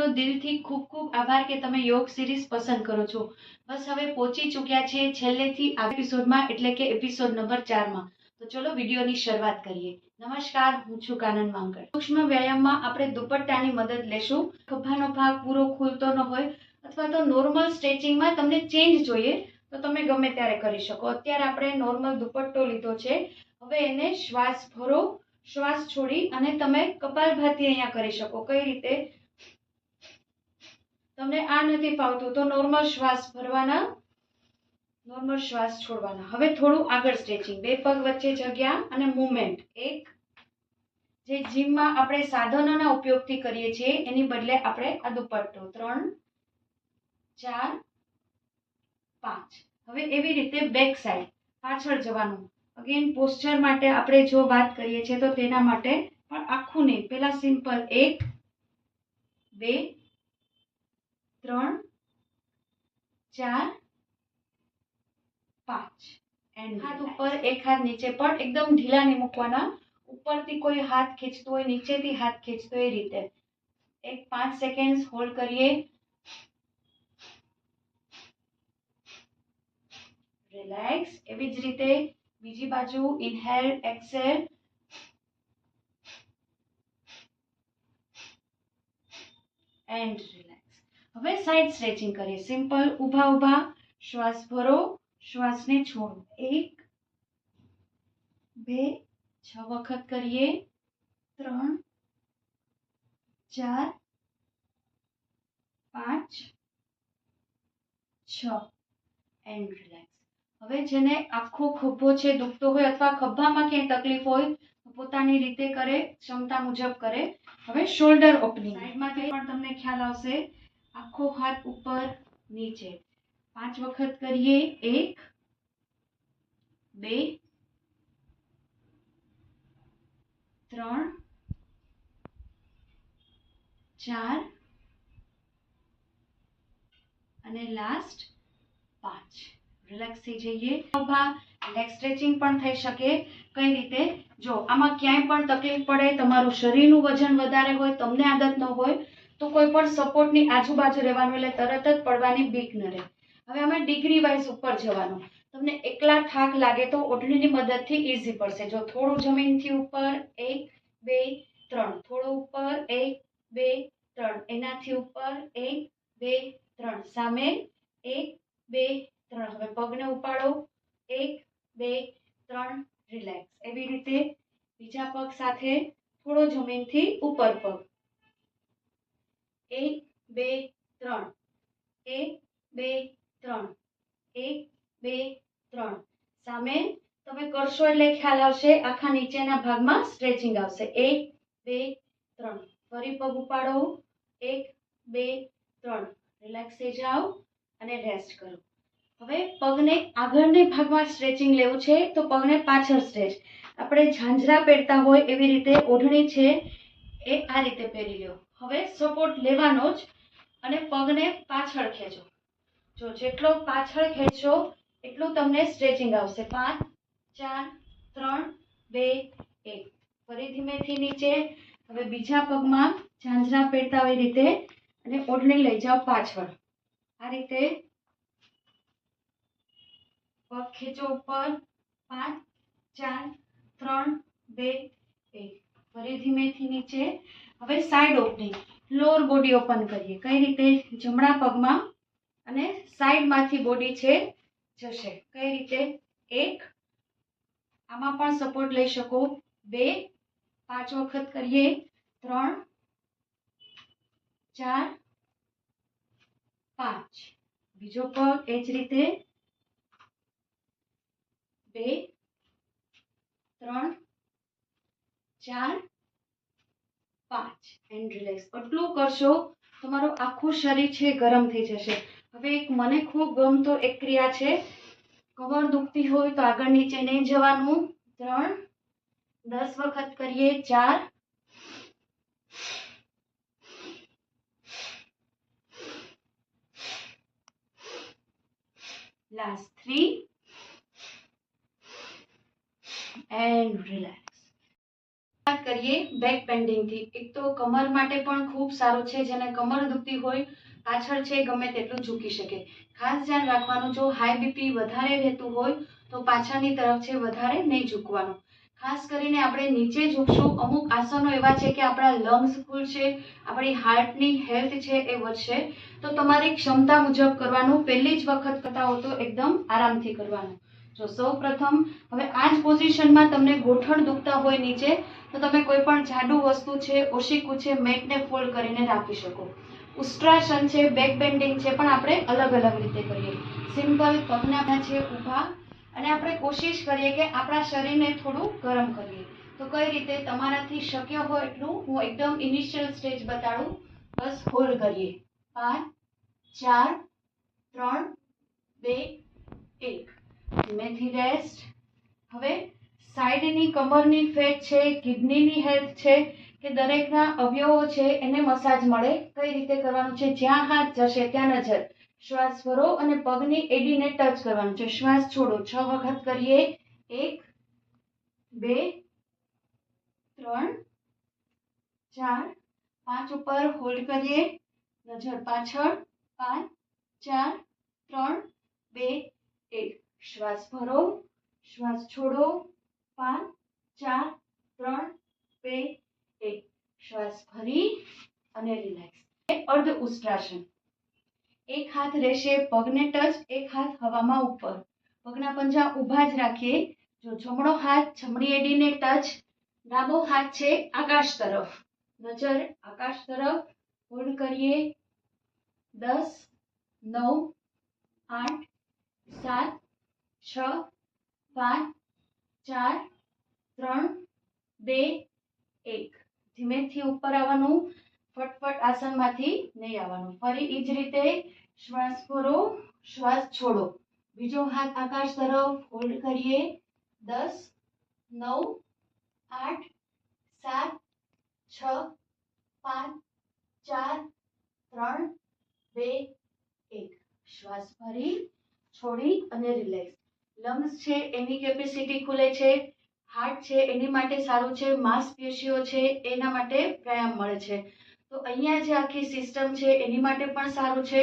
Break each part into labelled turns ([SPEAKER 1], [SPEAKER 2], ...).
[SPEAKER 1] આપનો દિલથી ખૂબ ખૂબ આભાર કે તમે યોગ સિરીઝ પસંદ કરો છો. બસ હવે પહોંચી ચૂક્યા છે છેલ્લેથી આગળ એપિસોડમાં, એટલે કે એપિસોડ નંબર 4માં. તો ચલો વિડીયોની શરૂઆત કરીએ. નમસ્કાર, હું છું કાનન માંગડ. સૂક્ષ્મ વ્યાયામમાં આપણે દુપટ્ટાની મદદ લેશું. ખભાનો ભાગ પૂરો ખુલતો ન હોય અથવા તો નોર્મલ સ્ટ્રેચિંગમાં તમને ચેન્જ જોઈએ તો તમે ગમે ત્યારે કરી શકો. અત્યારે આપણે નોર્મલ દુપટ્ટો લીધો છે. હવે એને શ્વાસ ભરો, શ્વાસ છોડી અને તમે કપાલભાતી અહીંયા કરી શકો. કઈ રીતે? તમને આ નથી ફાવતું તો નોર્મલ શ્વાસ ભરવાના, નોર્મલ શ્વાસ છોડવાના. હવે થોડું આગળ સ્ટ્રેચિંગ, બે પગ વચ્ચે જગ્યા અને મૂવમેન્ટ. એક જે જીમમાં આપણે સાધનોના ઉપયોગથી કરીએ છીએ એની બદલે આપણે આ દુપટ્ટો. 3 4 5. હવે એવી રીતે બેક સાઈડ, પાછળ જવાનું. અગેન પોસ્ચર માટે આપણે જો વાત કરીએ છીએ તો તેના માટે પણ આખું નહીં, પેલા સિમ્પલ 1 2 3 4 5. એન્ડ હાથ ઉપર, એક હાથ નીચે, પણ એકદમ ઢીલા નહીં મૂકવાના. ઉપરથી કોઈ હાથ ખેંચતો હોય, નીચેથી હાથ ખેંચતો હોય, એ રીતે. એક 5 સેકન્ડ હોલ્ડ કરીએ. રિલેક્સ. એવી જ રીતે બીજી બાજુ. Inhale, exhale. And relax. હવે સાઈડ સ્ટ્રેચિંગ કરીએ. સિમ્પલ ઊભા ઊભા શ્વાસ ભરો, શ્વાસને છોડો. 1 2 6 વખત કરીએ. 3 4 5 6. And relax. હવે જેને આખો ખભો છે દુખતો હોય અથવા ખભામાં ક્યાંય તકલીફ હોય તો પોતાની રીતે કરે, ક્ષમતા મુજબ કરે. હવે શોલ્ડર ઓપનિંગ. સાઈડમાંથી પણ તમને ખ્યાલ આવશે. આખો હાથ ઉપર નીચે. 5 વખત કરીએ. 1 2 3 4 અને લાસ્ટ 5. રિલેક્સ થઈ જઈએ. ઊભા લેગ સ્ટ્રેચિંગ પણ થઈ શકે. કઈ રીતે? જો આમાં ક્યાંય પણ તકલીફ પડે, તમારું શરીરનું વજન વધારે હોય, તમને આદત ન હોય તો કોઈ પણ સપોર્ટની આજુબાજુ રહેવાનું, એટલે તરત જ પડવાની બીક ન રહે. હવે અમે ડિગ્રી વાઇઝ ઉપર જવાનું. તમને એકલા થાક લાગે તો ઓઢણીની મદદથી ઈઝી પડશે. જો થોડું જમીનથી ઉપર, 1 2 3, થોડું ઉપર, 1 2 3, એનાથી ઉપર, 1 2 3, સામે 1 2 3. હવે પગને ઉપાડો. 1 2 3, રિલેક્સ. એવી રીતે બીજા પગ સાથે થોડો જમીનથી ઉપર પગ. 1 2 3, 1 2 3, 1 2 3. સામે તમે કરશો એટલે ખ્યાલ આવશે. આખા નીચેના ભાગમાં સ્ટ્રેચિંગ આવશે. 1 2 3. ફરી પગ ઉપાડો. 1 2 3. રિલેક્સ થઈ જાઓ અને રેસ્ટ કરો. હવે પગને આગળની ભાગમાં સ્ટ્રેચિંગ લેવું છે તો પગને પાછળ સ્ટ્રેચ. આપણે ઝાંઝરા પહેરતા હોય એવી રીતે ઓઢણી છે એ આ રીતે પહેરી લો. હવે સપોર્ટ લેવાનો જ અને પગને પાછળ ખેંચો. જો જેટલો પાછળ ખેંચો એટલું તમને સ્ટ્રેચિંગ આવશે. 5 4 3 2 1. ફરી ધીમેથી નીચે. હવે બીજા પગમાં ઝાંઝરા પહેરતા હોય રીતે અને ઓઢણી લઈ જાઓ પાછળ. આ રીતે પગ ખેંચો ઉપર. 5 4 3 2 1. ફરી ધીમેથી નીચે. હવે side opening, lower body open કરીએ. કઈ રીતે? જમણા પગમાં અને સાઈડમાંથી બોડી છે જશે. કઈ રીતે? 1, આમાં પણ સપોર્ટ લઈ શકો. 2 5 વખત કરીએ. 3 4 5. બીજો પગ એ જ રીતે. 2 3 4 5. And relax. આટલું કરશો તમારું આખું શરીર છે ગરમ થઈ જશે. હવે એક મને ખૂબ ગમતો એક ક્રિયા છે. કમર દુખતી હોય તો આગળ નીચે નહીં જવાનું. 3 10 વખત કરીએ. 4 લાસ્ટ 3 એન્ડ રિલેક્સ. કરીએ કરીએ બેક બેન્ડિંગ થી। એક તો કમર માટે પણ ખૂબ સારું છે, જેને કમર દુખતી હોય પાછળ છે ગમે તેટલું ઝૂકી શકે। ખાસ ધ્યાન રાખવાનું, જો હાઈ બીપી વધારે રહેતું હોય તો પાછળની તરફ છે વધારે નહીં ઝૂકવાનું। ખાસ કરીને આપણે નીચે ઝૂકશું। અમુક આસનો એવા છે કે આપણા લંગ્સ ખુલશે, આપણી હાર્ટની હેલ્થ છે એ વધશે। તો તમારી ક્ષમતા મુજબ કરવાનું। પહેલી જ વખત કરતા હો તો એકદમ આરામથી કરવાનું। જો સૌ પ્રથમ હવે આ જ પોઝિશનમાં તમને ગોઠણ દુખતા હોય નીચે, તો તમે કોઈ પણ જાડું વસ્તુ છે, ઓશીકું છે, મેટને ફોલ્ડ કરીને રાખી શકો। ઉષ્ટ્રાસન છે, બેક બેન્ડિંગ છે, પણ આપણે અલગ અલગ રીતે કરીએ। સિમ્પલ પગના છે ઊભા, અને આપણે કોશિશ કરીએ કે આપણા શરીરને થોડું ગરમ કરીએ। તો કઈ રીતે તમારાથી શક્ય હોય એટલું હું એકદમ ઇનિશિયલ સ્ટેજ બતાડું। બસ હોલ્ડ કરીએ। 5 4 3 2 1। ધીમેથી રેસ્ટ। હવે સાઈડની કમરની ફેટ છે, કિડનીની હેલ્થ છે કે દરેકના અવયવો છે એને મસાજ મળે। કઈ રીતે કરવાનું છે, જ્યાં હાથ જશે ત્યાં નજર, શ્વાસ ભરો અને પગની એડીને ટચ કરવાનું છે। શ્વાસ છોડો, 6 વખત કરીએ। 1 2 3 4 5 ઉપર હોલ્ડ કરીએ, નજર પાછળ। 5 4 3 2 1। શ્વાસ ભરો, શ્વાસ છોડો। 5 4 3 2 1। શ્વાસ ભરી અને રિલેક્સ। અર્ધ ઉષ્ટ્રાસન। એક હાથ રહેશે પગને ટચ, એક હાથ હવામાં ઉપર। પગના પંજા ઊભા જ રાખીએ। જો જમણો હાથ જમણી એડીને ટચ, ડાબો હાથ છે આકાશ તરફ, નજર આકાશ તરફ, હોલ્ડ કરીએ। 10 9 8 7 6 5 4 3 2 1। ધીમેથી ઉપર આવવાનું, ફટફટ આસનમાંથી નહીં આવવાનું। ફરી એ જ રીતે શ્વાસ ભરો, શ્વાસ છોડો, બીજો હાથ આકાશ તરફ, હોલ્ડ કરીએ। 10 9 8 7 6 5 4 3 2 1। શ્વાસ ભરી છોડી અને રિલેક્સ। લંગ્સ છે એની કેપેસિટી ખુલે છે, હાર્ટ છે એની માટે સારું છે, માંસપેશીઓ છે એના માટે વ્યાયામ મળે છે। તો અહીંયા જે આખી સિસ્ટમ છે એની માટે પણ સારું છે।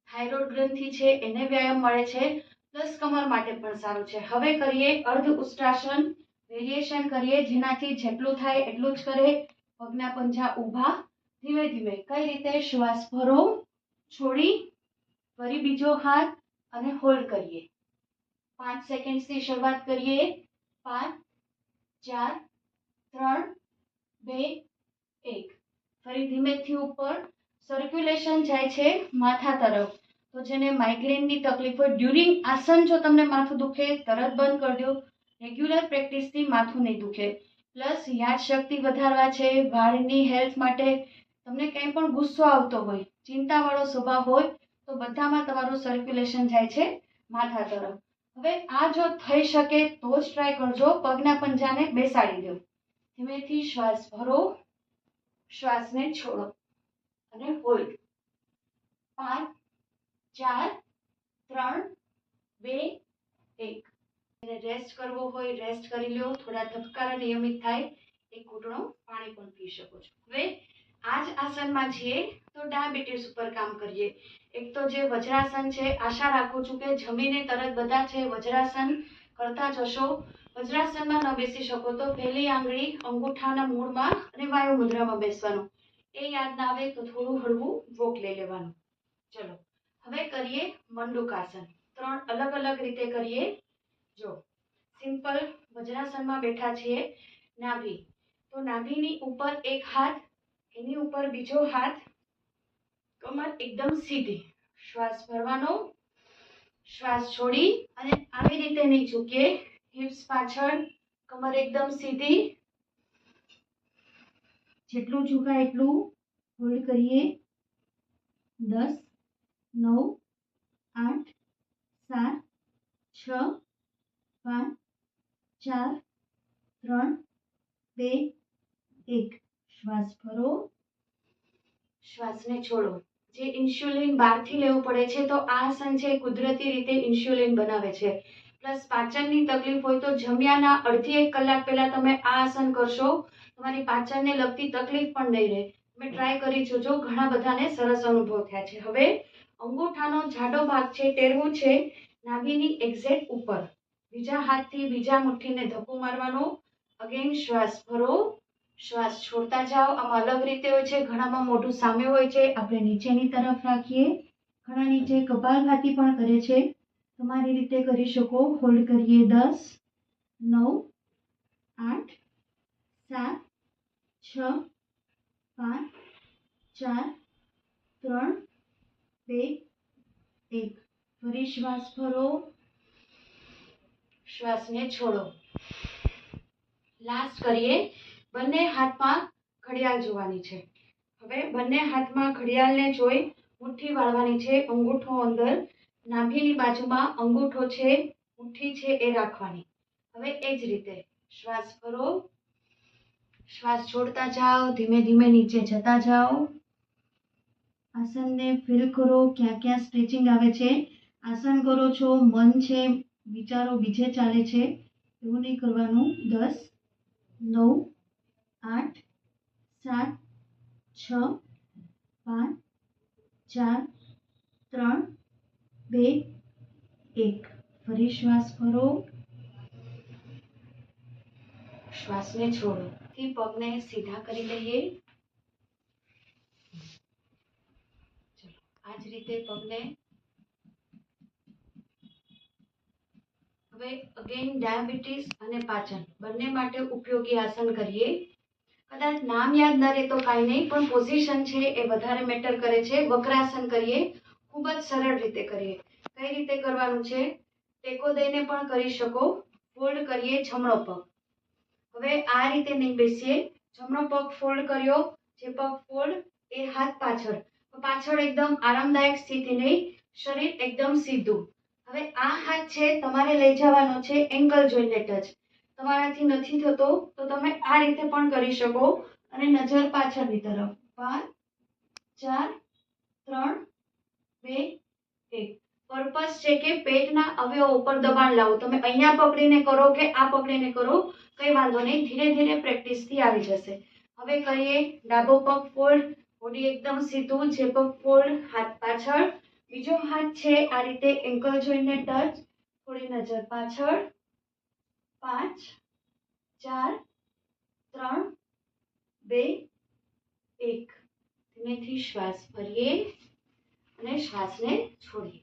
[SPEAKER 1] થાઇરોઇડ ગ્રંથિ છે એને વ્યાયામ મળે છે, પ્લસ કમર માટે પણ સારું છે। હવે કરીએ અર્ધ ઉષ્ટ્રાસન। વેરિએશન કરીએ, જેનાથી જેટલું થાય એટલું જ કરે। પગના પંજા ઊભા, ધીમે ધીમે કઈ રીતે, શ્વાસ ભરો, છોડી, ફરી બીજો હાથ અને હોલ્ડ કરીએ। 5 સેકન્ડથી શરૂઆત કરીએ। 5 4 3 2 1। ફરી ધીમેથી ઉપર। સર્ક્યુલેશન જાય છે માથા તરફ। તો જેને માઇગ્રેનની તકલીફ હોય, ડ્યુરિંગ આસન જો તમને માથું દુખે તરત બંધ કરી દો। રેગ્યુલર પ્રેક્ટિસથી માથું નહીં દુખે। પ્લસ યાદશક્તિ વધારવા છે, વાળની હેલ્થ માટે, તમને કંઈ પણ ગુસ્સો આવતો હોય, ચિંતાવાળો સ્વભાવ હોય, તો બધામાં તમારું સર્ક્યુલેશન જાય છે માથા તરફ। હવે આ જો થઈ શકે તો જ ટ્રાય કરજો। પગના પંજાને બેસાડી દો, ધીમેથી શ્વાસ ભરો, શ્વાસને છોડો અને હોલ્ડ। 5 4 3 2 1। રેસ્ટ કરવો હોય રેસ્ટ કરી લો, થોડા ધબકારા નિયમિત થાય, એક ઘૂંટણો પાણી પણ પી શકો છો। હવે આ જ આસનમાં છીએ તો ડાયાબિટીસ ઉપર કામ કરીએ। એક તો જે વજ્રાસન છે, આશા રાખું છું કે જમીને તરત બધા છે વજ્રાસન કરતા જશો। વજ્રાસનમાં ન બેસી શકો તો પહેલી આંગળી અંગૂઠાના મૂળમાં અને વાયુ મુદ્રામાં બેસવાનું। એ યાદ ના આવે તો થોડું હળવું વોક લઈ લેવાનું। ચલો હવે કરીએ મંડુકાસન। 3 અલગ અલગ રીતે કરીએ। જો સિમ્પલ વજ્રાસનમાં બેઠા છીએ, નાભી, તો નાભીની ઉપર એક હાથ, એની ઉપર બીજો હાથ, કમર એકદમ સીધી, શ્વાસ ભરવાનો, શ્વાસ છોડી અને આવી રીતે નહીં ઝૂકીએ, હિપ્સ પાછળ, કમર એકદમ સીધી, જેટલું ઝુકાય એટલું, હોલ્ડ કરીએ। 10 9 8 7 6 5 4 3 2 1। શ્વાસ ભરો, શ્વાસને છોડો। જે ઇન્સ્યુલિન બહારથી લેવું પડે છે, તો આ આસન છે કુદરતી રીતે ઇન્સ્યુલિન બનાવે છે। પ્લસ પાચનની તકલીફ હોય તો જમ્યાના અડધી 1 કલાક પહેલા તમે આ આસન કરશો તમારી પાચનને લગતી તકલીફ પણ નહીં રહે. તમે ટ્રાય કરી જોજો, ઘણા બધાને સરસ અનુભવ થયા છે. હવે અંગૂઠાનો જાડો ભાગ છે, ટેરવું છે નાભીની એક્ઝેક્ટ ઉપર. બીજા હાથથી બીજા મુઠ્ઠીને ધક્કો મારવાનો. અગેન શ્વાસ ભરો, શ્વાસ છોડતા જાઓ. આમાં અલગ રીતે હોય છે, ઘણામાં મોઢું સામે હોય છે. આપણે નીચેની તરફ રાખીએ, ઘણા નીચે કપાલભાતિ પણ કરે છે. તમારી રીતે કરી શકો. હોલ્ડ કરીએ 10, 9, 8, 7, 6, 5, 4, 3, 2, 1. ફરી શ્વાસ ભરો, શ્વાસને છોડો. લાસ્ટ કરીએ. બંને હાથમાં ઘડિયાળ જોવાની છે. હવે બંને હાથમાં ઘડિયાળને જોઈ મુઠ્ઠી વાળવાની છે. અંગૂઠો અંદર, નાભીની બાજુમાં અંગૂઠો છે, મુઠ્ઠી છે એ રાખવાની. હવે એ જ રીતે શ્વાસ ભરો, શ્વાસ છોડતા જાઓ, ધીમે ધીમે નીચે જતા જાઓ. આસનને ફીલ કરો, ક્યાં ક્યાં સ્ટ્રેચિંગ આવે છે. આસન કરો છો, મન છે, વિચારો બીજે ચાલે છે, એવું નહીં કરવાનું. 10, 9, 8, 7, 6, 5, 4, 3, 2, 1. ફરી શ્વાસ ભરો, શ્વાસને છોડો. પગને સીધા કરી લઈએ. ચલો, આ જ રીતે પગને. હવે અગેન ડાયાબિટીસ અને પાચન બંને માટે ઉપયોગી આસન કરીએ. કદાચ નામ યાદ ન રહે તો કાંઈ નહીં, પણ પોઝિશન છે એ વધારે મેટર કરે છે. વક્રાસન કરીએ, ખૂબ જ સરળ રીતે કરીએ. કઈ રીતે કરવાનું છે? ટેકો દઈને પણ કરી શકો. ફોલ્ડ કરીએ જમણો પગ. હવે આ રીતે નહીં બેસીએ. જમણો પગ ફોલ્ડ કર્યો, જે પગ ફોલ્ડ એ હાથ પાછળ. પાછળ એકદમ આરામદાયક સ્થિતિ નહીં, શરીર એકદમ સીધું. હવે આ હાથ છે તમારે લઈ જવાનો છે એન્કલ જોઈને ટચ. તમારાથી નથી થતો તો તમે આ રીતે પણ કરી શકો અને નજર પાછળની તરફ. 5, 4, 3, 2, 1. પર્પસ છે કે પેટના અવયવ ઉપર દબાણ લાવો. તમે અહીંયા પકડીને કરો કે આ પકડીને કરો, કઈ વાંધો નહીં, ધીરે ધીરે પ્રેક્ટિસથી આવી જશે. હવે કરીએ ડાબો પગ ફોલ્ડ, બોડી એકદમ સીધું, જે પગ ફોલ્ડ, હાથ પાછળ. બીજો હાથ છે આ રીતે એન્કલ જોઈને ટચ, થોડી નજર પાછળ. 5, 4, 3, 2, 1. ધીમેથી શ્વાસ ભરીએ અને શ્વાસને છોડીએ.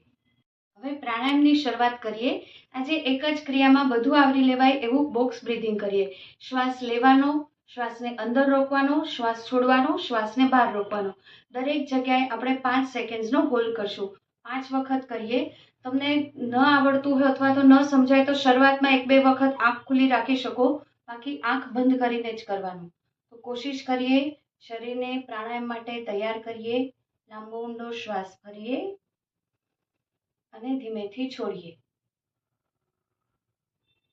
[SPEAKER 1] હવે પ્રાણાયામની શરૂઆત કરીએ. આજે એક જ ક્રિયામાં બધું આવરી લેવાય એવું બોક્સ બ્રીથિંગ કરીએ. શ્વાસ લેવાનો, શ્વાસને અંદર રોકવાનો, શ્વાસ છોડવાનો, શ્વાસને બહાર રોકવાનો. દરેક જગ્યાએ આપણે 5 સેકન્ડ્સનો હોલ્ડ કરશું. 5 વખત કરીએ. તમને ન આવડતું હોય અથવા તો ન સમજાય તો શરૂઆતમાં 1-2 વખત આંખ ખુલ્લી રાખી શકો, બાકી આંખ બંધ કરીને જ કરવાનું. તો કોશિશ કરીએ. શરીરને પ્રાણાયામ માટે તૈયાર કરીએ. લાંબો ઊંડો શ્વાસ ભરીએ અને ધીમેથી છોડીએ.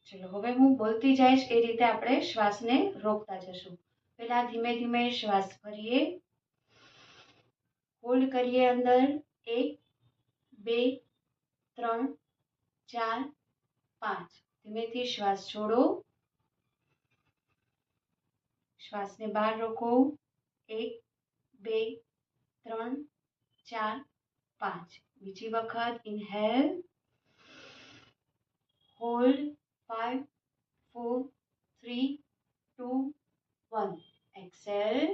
[SPEAKER 1] ચલો, હવે હું બોલતી જઈશ એ રીતે આપણે શ્વાસને રોકતા જશું. પહેલા ધીમે ધીમે શ્વાસ ભરીએ, હોલ્ડ કરીએ અંદર. 1, 2, 3, 4, 5. ધીમેથી શ્વાસ છોડો, શ્વાસને બહાર રોકો. 1, 2, 3, 4, 5. બીજી વખત inhale, hold. 5, 4, 3, 2, 1. Excel.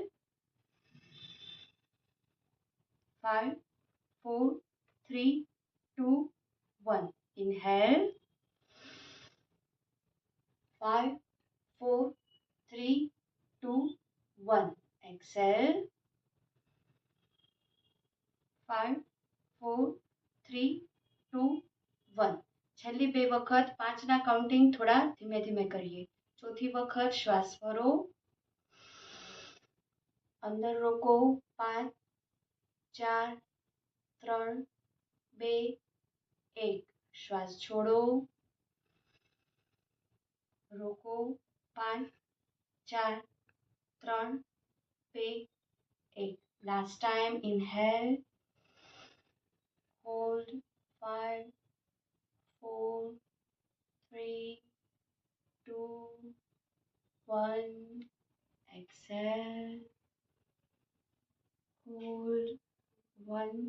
[SPEAKER 1] 5, 4, 3, 2, 1. Inhale. 5, 4, 3, 2, 1. Exhale. 5, 4, 3, 2, 1. છેલ્લી 2 વખત 5ના કાઉન્ટિંગ થોડા ધીમે ધીમે કરીએ. ચોથી વખત શ્વાસ ભરો, અંદર રોકો. 5, 4, 3, 2, 1. શ્વાસ છોડો, રોકો. 5, 4, 3, 2, 1. Last time. Inhale, hold. 5, 4, 3, 2, 1. exhale, hold, 1,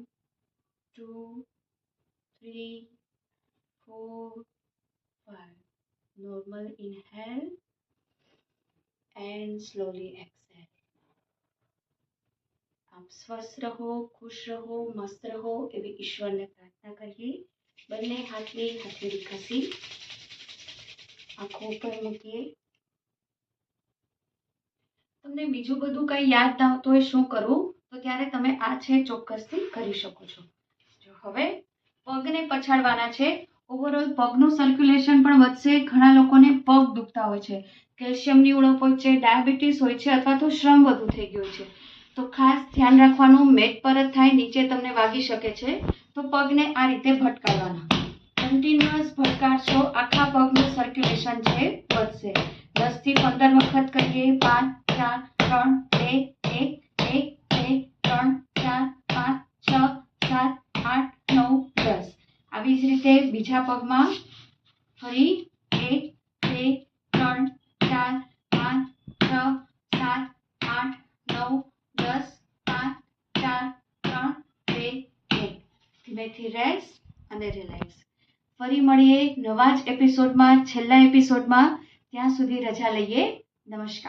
[SPEAKER 1] 2, 3, 4, 5. Normal inhale and slowly exhale. आप स्वस्थ रहो, खुश रहो, मस्त रहो એવી ઈશ્વરને પ્રાર્થના કરીએ. બંને હાથની હથેળી ખસી આંખો ઉપર મૂકીએ. તમને બીજું બધું કંઈ યાદ ના આવતું હોય શું કરવું તો ત્યારે તમે આ છે ચોક્કસથી કરી શકો છો. જો હવે પગને પછાડવાના છે. ઓવરઓલ પગનું સર્ક્યુલેશન પણ વધશે. ઘણા લોકોને પગ દુખતા હોય છે, કેલ્શિયમની ઉણપ હોય છે, ડાયાબિટીસ હોય છે અથવા તો શ્રમ વધુ થઈ ગયો છે. તો ખાસ ધ્યાન રાખવાનું, મેટ પર જ થાય, નીચે તમને વાગી શકે છે તો પગને આ રીતે ભટકાવવાના. કન્ટિન્યુઅસ ભટકાશો, આખા પગનું સર્ક્યુલેશન છે વધશે. 10 થી 15 વખત કરીએ. 5, 4, 3, 2, 1, 1, 2, 3, 4, 5, 6, 7, 8, 9, 10. આવી જ રીતે બીજા પગમાં ફરી 1, 2, 3, 4, 5, 6, 7, 8, 9, 10, 5, 4, 3, 2, 1. ધીમેથી રેસ્ટ અને રિલેક્સ. ફરી મળીએ નવા જ એપિસોડમાં, છેલ્લા એપિસોડમાં. ત્યાં સુધી રજા લઈએ. નમસ્કાર.